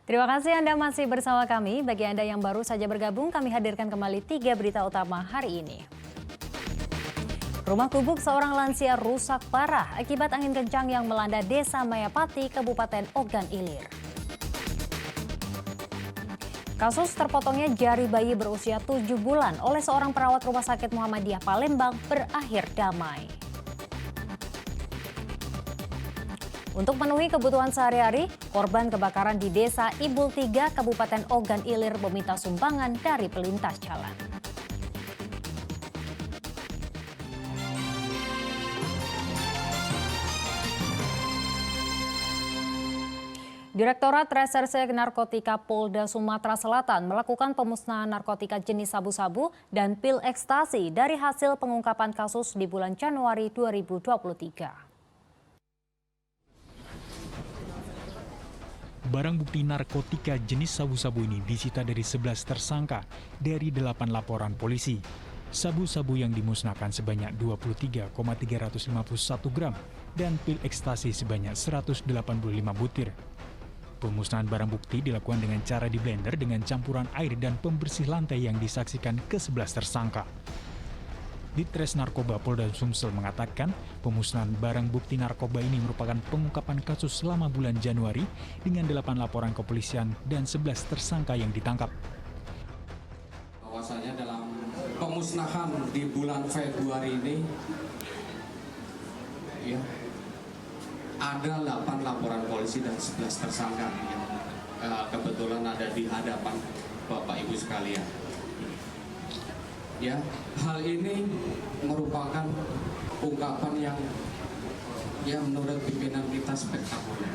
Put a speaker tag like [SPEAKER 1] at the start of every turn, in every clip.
[SPEAKER 1] Terima kasih Anda masih bersama kami. Bagi Anda yang baru saja bergabung, kami hadirkan kembali 3 berita utama hari ini. Rumah gubuk seorang lansia rusak parah akibat angin kencang yang melanda Desa Mayapati, Kabupaten Ogan Ilir. Kasus terpotongnya jari bayi berusia 7 bulan oleh seorang perawat Rumah Sakit Muhammadiyah Palembang berakhir damai. Untuk memenuhi kebutuhan sehari-hari, korban kebakaran di Desa Ibul 3, Kabupaten Ogan Ilir meminta sumbangan dari pelintas jalan. Direktorat Reserse Narkotika Polda Sumatera Selatan melakukan pemusnahan narkotika jenis sabu-sabu dan pil ekstasi dari hasil pengungkapan kasus di bulan Januari 2023.
[SPEAKER 2] Barang bukti narkotika jenis sabu-sabu ini disita dari 11 tersangka dari 8 laporan polisi. Sabu-sabu yang dimusnahkan sebanyak 23,351 gram dan pil ekstasi sebanyak 185 butir. Pemusnahan barang bukti dilakukan dengan cara di blender dengan campuran air dan pembersih lantai yang disaksikan ke-11 tersangka. Ditres Narkoba Polda Sumsel mengatakan pemusnahan barang bukti narkoba ini merupakan pengungkapan kasus selama bulan Januari dengan 8 laporan kepolisian dan 11 tersangka yang ditangkap.
[SPEAKER 3] Bahwasanya dalam pemusnahan di bulan Februari ini ya, ada 8 laporan polisi dan 11 tersangka yang kebetulan ada di hadapan Bapak Ibu sekalian. Ya, hal ini merupakan ungkapan yang menurut pimpinan kita spektakuler.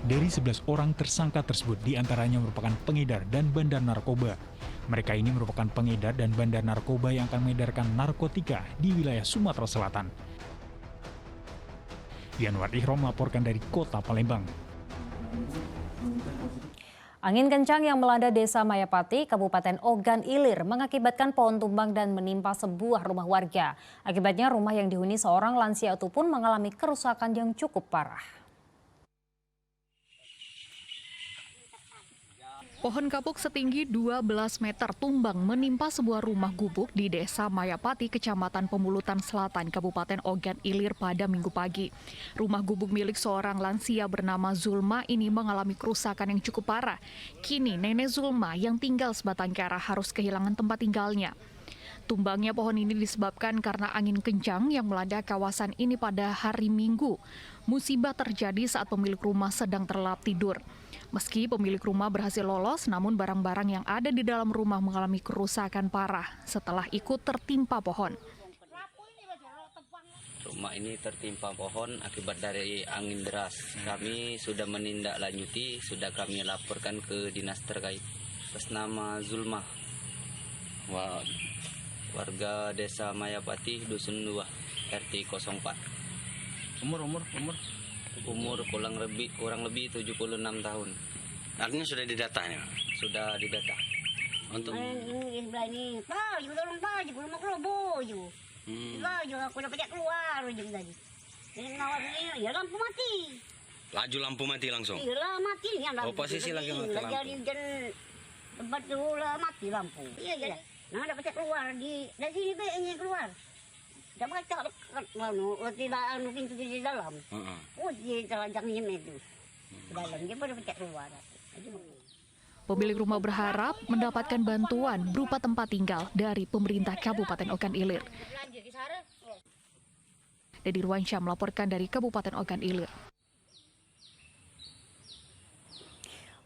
[SPEAKER 2] Dari 11 orang tersangka tersebut diantaranya merupakan pengedar dan bandar narkoba. Mereka ini merupakan pengedar dan bandar narkoba yang akan mengedarkan narkotika di wilayah Sumatera Selatan. Yanwar Ihrom melaporkan dari Kota Palembang.
[SPEAKER 1] Angin kencang yang melanda Desa Mayapati, Kabupaten Ogan Ilir mengakibatkan pohon tumbang dan menimpa sebuah rumah warga. Akibatnya rumah yang dihuni seorang lansia itu pun mengalami kerusakan yang cukup parah.
[SPEAKER 4] Pohon kapuk setinggi 12 meter tumbang menimpa sebuah rumah gubuk di Desa Mayapati, Kecamatan Pemulutan Selatan, Kabupaten Ogan Ilir pada Minggu pagi. Rumah gubuk milik seorang lansia bernama Zulma ini mengalami kerusakan yang cukup parah. Kini nenek Zulma yang tinggal sebatang kara harus kehilangan tempat tinggalnya. Tumbangnya pohon ini disebabkan karena angin kencang yang melanda kawasan ini pada hari Minggu. Musibah terjadi saat pemilik rumah sedang terlelap tidur. Meski pemilik rumah berhasil lolos, namun barang-barang yang ada di dalam rumah mengalami kerusakan parah setelah ikut tertimpa pohon.
[SPEAKER 5] Rumah ini tertimpa pohon akibat dari angin deras. Kami sudah menindaklanjuti, sudah kami laporkan ke dinas terkait. Atas nama Zulma, warga Desa Mayapati, Dusun 2, RT 04. Umur kurang lebih 76 tahun.
[SPEAKER 6] Artinya sudah didata ya?
[SPEAKER 5] Sudah didata. Untuk
[SPEAKER 7] aku dapat keluar tadi. Ya lampu mati.
[SPEAKER 6] Laju lampu mati langsung?
[SPEAKER 7] Iya mati.
[SPEAKER 6] Oh, posisi lagi mati lampu.
[SPEAKER 7] Jadi tempat dulu mati lampu. Iya. Nah dapat keluar dari sini ingin keluar. Dah baca tidak pintu di dalam. Oh dia telanjangnya itu. Dalam dia pada pencet keluar.
[SPEAKER 4] Pemilik rumah berharap mendapatkan bantuan berupa tempat tinggal dari pemerintah Kabupaten Ogan Ilir. Dedi Ruansyah melaporkan dari Kabupaten Ogan Ilir.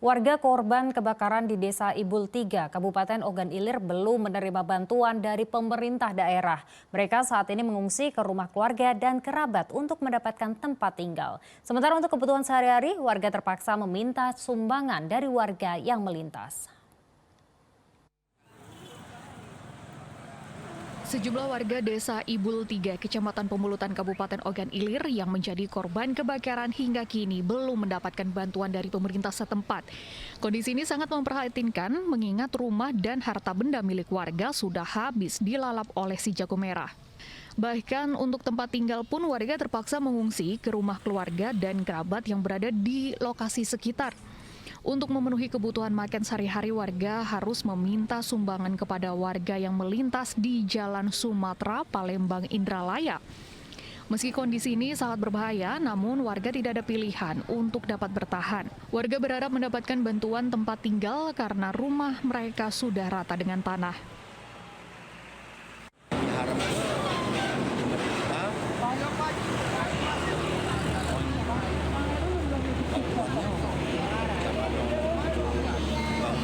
[SPEAKER 1] Warga korban kebakaran di Desa Ibul 3, Kabupaten Ogan Ilir belum menerima bantuan dari pemerintah daerah. Mereka saat ini mengungsi ke rumah keluarga dan kerabat untuk mendapatkan tempat tinggal. Sementara untuk kebutuhan sehari-hari, warga terpaksa meminta sumbangan dari warga yang melintas.
[SPEAKER 4] Sejumlah warga Desa Ibul 3, Kecamatan Pemulutan Kabupaten Ogan Ilir yang menjadi korban kebakaran hingga kini belum mendapatkan bantuan dari pemerintah setempat. Kondisi ini sangat memprihatinkan mengingat rumah dan harta benda milik warga sudah habis dilalap oleh si jago merah. Bahkan untuk tempat tinggal pun warga terpaksa mengungsi ke rumah keluarga dan kerabat yang berada di lokasi sekitar. Untuk memenuhi kebutuhan makan sehari-hari, warga harus meminta sumbangan kepada warga yang melintas di Jalan Sumatera, Palembang, Indralaya. Meski kondisi ini sangat berbahaya, namun warga tidak ada pilihan untuk dapat bertahan. Warga berharap mendapatkan bantuan tempat tinggal karena rumah mereka sudah rata dengan tanah.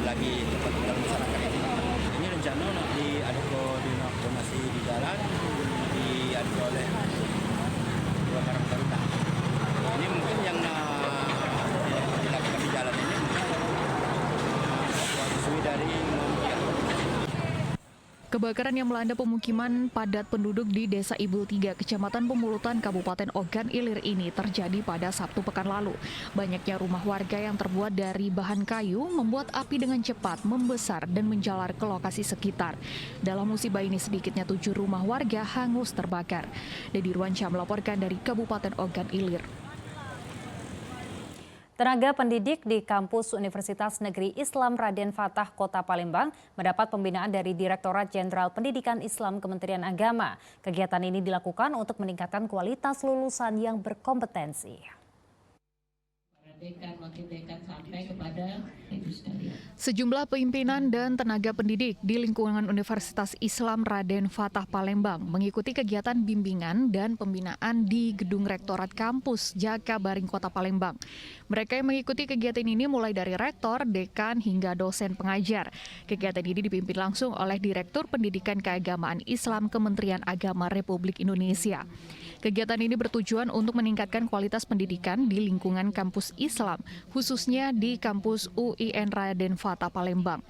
[SPEAKER 8] Lagi tempat tinggal masyarakat ini rencana nak donasi di jalan diadu oleh dua karang taruna. Ini mungkin yang dilakukan di jalan ini sesuai dari
[SPEAKER 4] Kebakaran yang melanda pemukiman padat penduduk di Desa Ibul 3, Kecamatan Pemulutan, Kabupaten Ogan Ilir ini terjadi pada Sabtu pekan lalu. Banyaknya rumah warga yang terbuat dari bahan kayu membuat api dengan cepat membesar dan menjalar ke lokasi sekitar. Dalam musibah ini sedikitnya 7 rumah warga hangus terbakar. Dedi Ruansyah melaporkan dari Kabupaten Ogan Ilir.
[SPEAKER 1] Tenaga pendidik di kampus Universitas Negeri Islam Raden Fatah Kota Palembang mendapat pembinaan dari Direktorat Jenderal Pendidikan Islam Kementerian Agama. Kegiatan ini dilakukan untuk meningkatkan kualitas lulusan yang berkompetensi.
[SPEAKER 4] Sejumlah pimpinan dan tenaga pendidik di lingkungan Universitas Islam Raden Fatah Palembang mengikuti kegiatan bimbingan dan pembinaan di Gedung Rektorat Kampus Jakabaring Kota Palembang. Mereka yang mengikuti kegiatan ini mulai dari rektor, dekan, hingga dosen pengajar. Kegiatan ini dipimpin langsung oleh Direktur Pendidikan Keagamaan Islam Kementerian Agama Republik Indonesia. Kegiatan ini bertujuan untuk meningkatkan kualitas pendidikan di lingkungan kampus Islam, khususnya di kampus UIN Raden Fatah Palembang.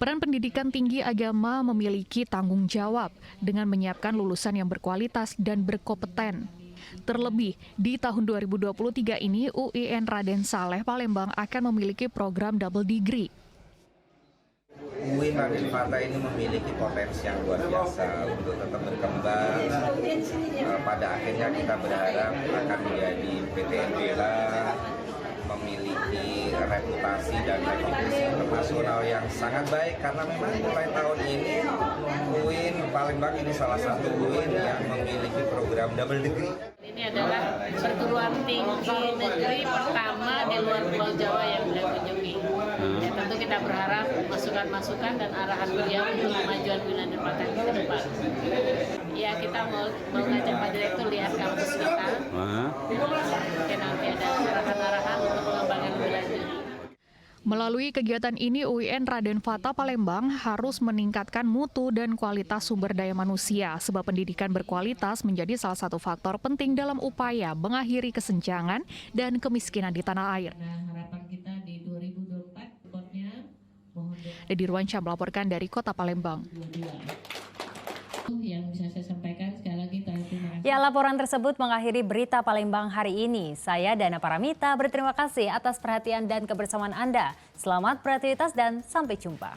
[SPEAKER 4] Peran pendidikan tinggi agama memiliki tanggung jawab dengan menyiapkan lulusan yang berkualitas dan berkompeten. Terlebih, di tahun 2023 ini UIN Raden Saleh Palembang akan memiliki program double degree.
[SPEAKER 9] UIN Raden Fatah ini memiliki potensi yang luar biasa untuk tetap berkembang. Pada akhirnya kita berharap akan menjadi PTN Bela, memiliki reputasi dan rekomendasi internasional yang sangat baik karena memang mulai tahun ini UIN Palembang ini salah satu UIN yang memiliki program double degree.
[SPEAKER 10] Ini adalah perguruan tinggi negeri pertama di luar Pulau Jawa yang beliau kunjungi. Ya, tentu kita berharap masukan-masukan dan arahan beliau untuk kemajuan UIN Raden Fatah ke depan. Ya, kita mau ngajak Pak Direktur lihat kampus kita. Mungkin nanti ada arahan-arahan untuk pengembangan lebih lanjut.
[SPEAKER 4] Melalui kegiatan ini, UIN Raden Fatah Palembang harus meningkatkan mutu dan kualitas sumber daya manusia, sebab pendidikan berkualitas menjadi salah satu faktor penting dalam upaya mengakhiri kesenjangan dan kemiskinan di tanah air.
[SPEAKER 10] Harapan kita di 2024 reportnya
[SPEAKER 4] Dedi Ruansyah melaporkan dari Kota Palembang.
[SPEAKER 10] Yang bisa saya sampaikan sekali lagi terima kasih.
[SPEAKER 1] Ya, laporan tersebut mengakhiri berita Palembang hari ini. Saya Dana Paramita berterima kasih atas perhatian dan kebersamaan Anda. Selamat beraktivitas dan sampai jumpa.